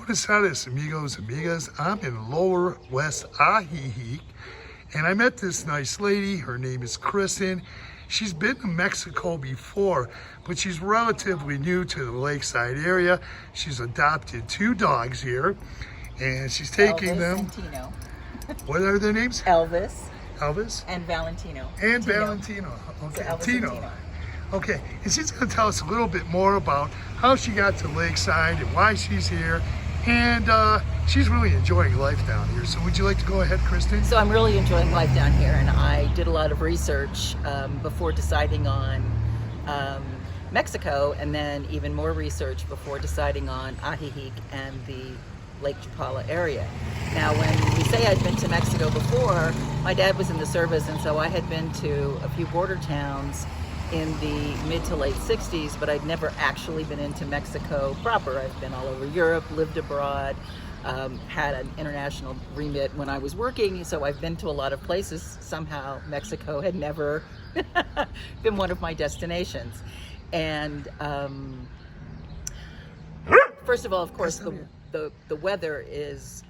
Buenos Aires, amigos, amigas. I'm in Lower West AJIJIC, and I met this nice lady. Her name is Kristen. She's been to Mexico before, but she's relatively new to the lakeside area. She's adopted 2 dogs here, and she's taking Elvis them. And Tino. What are their names? Elvis Elvis? and Valentino. And Tino. Valentino. Okay, So Elvis Tino. and Tino. Okay, and she's going to tell us a little bit more about how she got to Lakeside and why she's here. And she's really enjoying life down here. So would you like to go ahead, Kristen? So I'm really enjoying life down here, and I did a lot of research before deciding on Mexico, and then even more research before deciding on AJIJIC and the Lake Chapala area. Now, when we say I'd been to Mexico before, my dad was in the service, and so I had been to a few border towns in the mid to late 60s, but I'd never actually been into Mexico proper. I've been all over Europe, lived abroad, had an international remit when I was working, so I've been to a lot of places. Somehow Mexico had never been one of my destinations. And first of all, of course, the weather is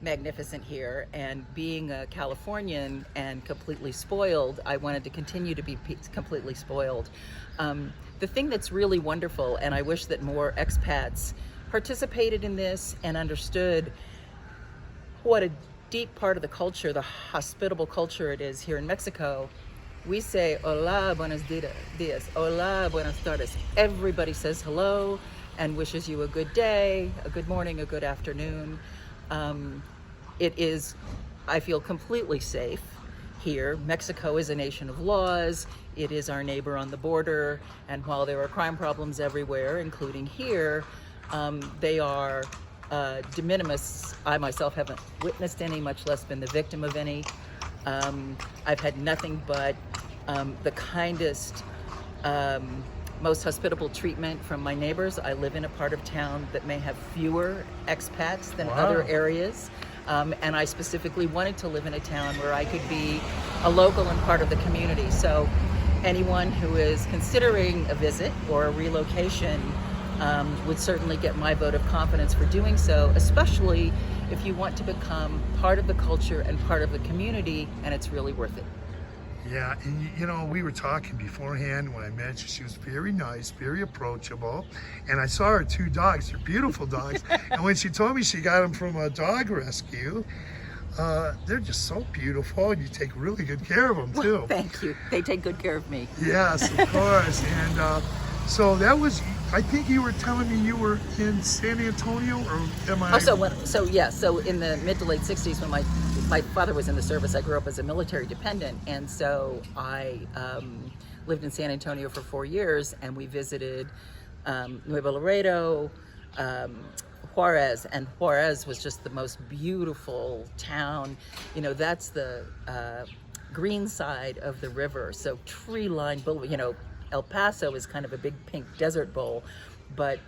magnificent here, and being a Californian and completely spoiled, I wanted to continue to be completely spoiled. The thing that's really wonderful, and I wish that more expats participated in this and understood what a deep part of the culture, the hospitable culture it is here in Mexico. We say, hola, buenos dias, hola, buenas tardes. Everybody says hello and wishes you a good day, a good morning, a good afternoon. It is, I feel, completely safe here. Mexico is a nation of laws. It is our neighbor on the border, and while there are crime problems everywhere, including here, they are de minimis. I myself haven't witnessed any, much less been the victim of any. I've had nothing but the kindest, most hospitable treatment from my neighbors. I live in a part of town that may have fewer expats than other areas. And I specifically wanted to live in a town where I could be a local and part of the community. So anyone who is considering a visit or a relocation would certainly get my vote of confidence for doing so, especially if you want to become part of the culture and part of the community, and it's really worth it. Yeah, and you know, we were talking beforehand when I met you. She was very nice, very approachable. And I saw her 2 dogs. They're beautiful dogs. And when she told me she got them from a dog rescue, they're just so beautiful. And you take really good care of them, too. Well, thank you. They take good care of me. Yes, of course. And so that was, I think you were telling me you were in San Antonio, or am I? So in the mid to late 60s, when my father was in the service, I grew up as a military dependent, and so I lived in San Antonio for 4 years, and we visited Nuevo Laredo, Juarez, and Juarez was just the most beautiful town. You know, that's the green side of the river, so tree-lined, you know, El Paso is kind of a big pink desert bowl, but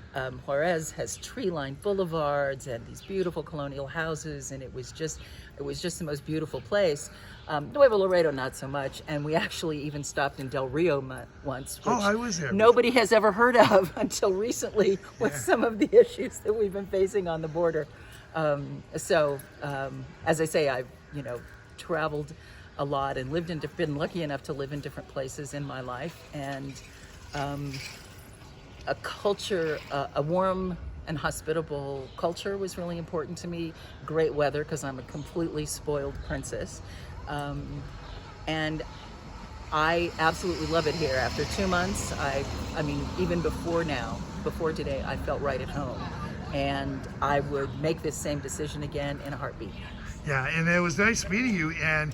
Juarez has tree-lined boulevards and these beautiful colonial houses, and it was just the most beautiful place. Nuevo Laredo, not so much, and we actually even stopped in Del Rio once, which I was there. Nobody has ever heard of until recently with some of the issues that we've been facing on the border. As I say, I've traveled a lot and been lucky enough to live in different places in my life, and a culture, a warm and hospitable culture was really important to me. Great weather, because I'm a completely spoiled princess. And I absolutely love it here. After 2 months, I mean, even before today, I felt right at home. And I would make this same decision again in a heartbeat. Yeah, and it was nice meeting you, and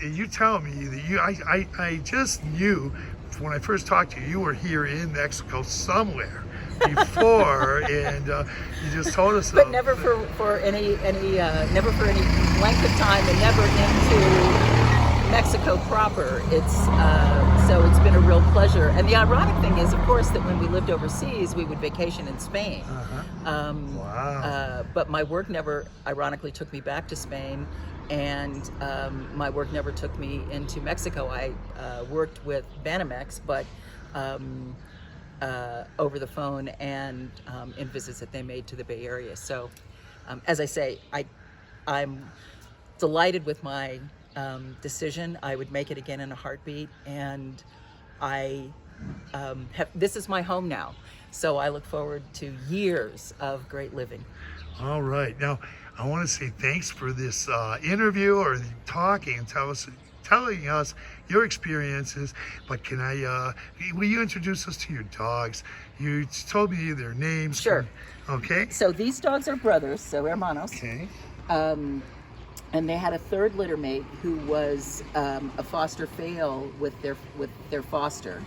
you tell me that I just knew when I first talked to you, you were here in Mexico somewhere before, and you just told us. But never for any never for any length of time, and never into Mexico proper. So it's been a real pleasure. And the ironic thing is, of course, that when we lived overseas, we would vacation in Spain. Wow. But my work never, ironically, took me back to Spain. And my work never took me into Mexico. I worked with Banamex, but over the phone and in visits that they made to the Bay Area. So as I say, I'm delighted with my decision. I would make it again in a heartbeat, and this is my home now. So I look forward to years of great living. All right. Now, I want to say thanks for this interview or talking and telling us your experiences. But can will you introduce us to your dogs? You told me their names. Sure. Okay. So these dogs are brothers, so hermanos. Okay. And they had a third litter mate who was a foster fail with their foster.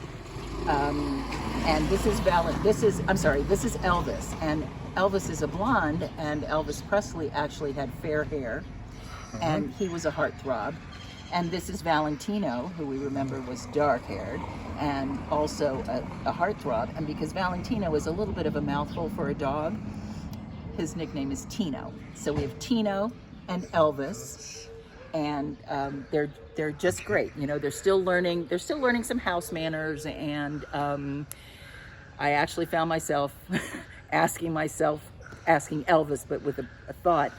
And this is Elvis, and Elvis is a blonde, and Elvis Presley actually had fair hair, and he was a heartthrob. And this is Valentino, who we remember was dark-haired, and also a heartthrob. And because Valentino is a little bit of a mouthful for a dog, his nickname is Tino. So we have Tino and Elvis, and they're just great. You know, they're still learning some house manners, and I actually found myself asking Elvis, but with a thought,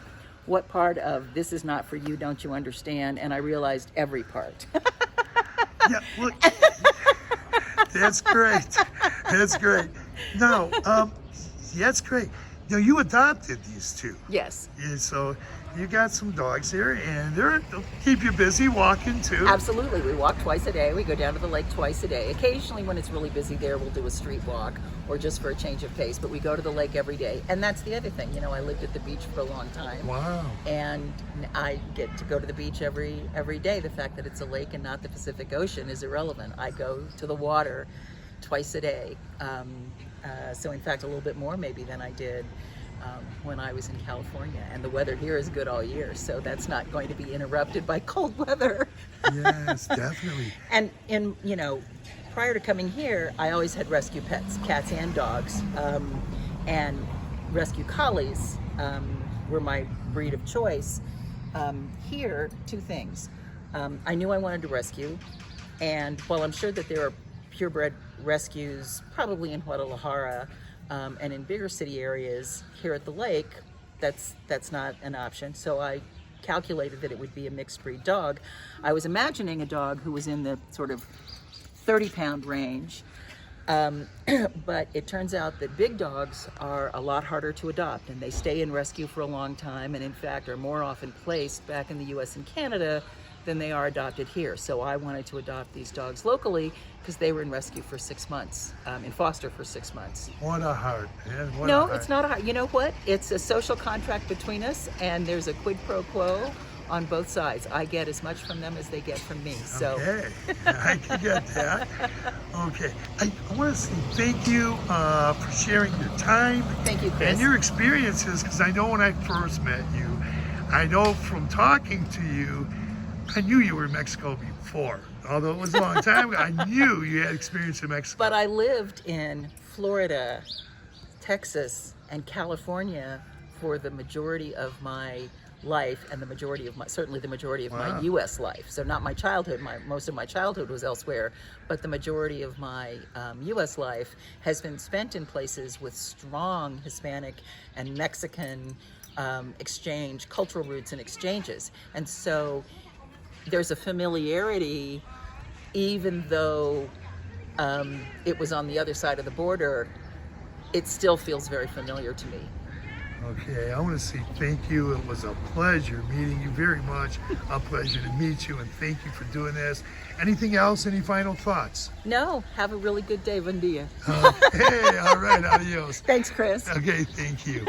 what part of "this is not for you, don't you understand?" And I realized every part. Yeah, look, that's great. That's great. No, that's great. Now, you adopted these two. Yes. Yeah, so you got some dogs here, and they'll keep you busy walking too. Absolutely. We walk twice a day. We go down to the lake twice a day. Occasionally, when it's really busy there, we'll do a street walk or just for a change of pace. But we go to the lake every day. And that's the other thing. You know, I lived at the beach for a long time. Wow. And I get to go to the beach every day. The fact that it's a lake and not the Pacific Ocean is irrelevant. I go to the water twice a day. So in fact, a little bit more maybe than I did when I was in California. And the weather here is good all year, so that's not going to be interrupted by cold weather. Yes, definitely. And prior to coming here, I always had rescue pets, cats and dogs, and rescue collies were my breed of choice. Here, two things. I knew I wanted to rescue, and while I'm sure that there are purebred rescues probably in Guadalajara and in bigger city areas, here at the lake, that's not an option. So I calculated that it would be a mixed breed dog. I was imagining a dog who was in the sort of 30-pound range, but it turns out that big dogs are a lot harder to adopt, and they stay in rescue for a long time, and in fact are more often placed back in the US and Canada than they are adopted here. So I wanted to adopt these dogs locally because they were in rescue for 6 months, in foster for 6 months. What a heart, man. It's not a heart. You know what? It's a social contract between us, and there's a quid pro quo on both sides. I get as much from them as they get from me. So. Okay, I can get that. Okay, I want to say thank you for sharing your time. Thank you, Chris. And your experiences, because I know when I first met you, I know from talking to you, I knew you were in Mexico before. Although it was a long time ago, I knew you had experience in Mexico. But I lived in Florida, Texas, and California for the majority of my life, and certainly the majority of my U.S. life. So not my childhood. Most of my childhood was elsewhere, but the majority of my U.S. life has been spent in places with strong Hispanic and Mexican cultural roots and exchanges. And so there's a familiarity, even though it was on the other side of the border, it still feels very familiar to me. Okay, I want to say thank you. It was a pleasure meeting you very much. A pleasure to meet you, and thank you for doing this. Anything else? Any final thoughts? No, have a really good day. Buen dia. Okay, all right, adios. Thanks, Chris. Okay, thank you.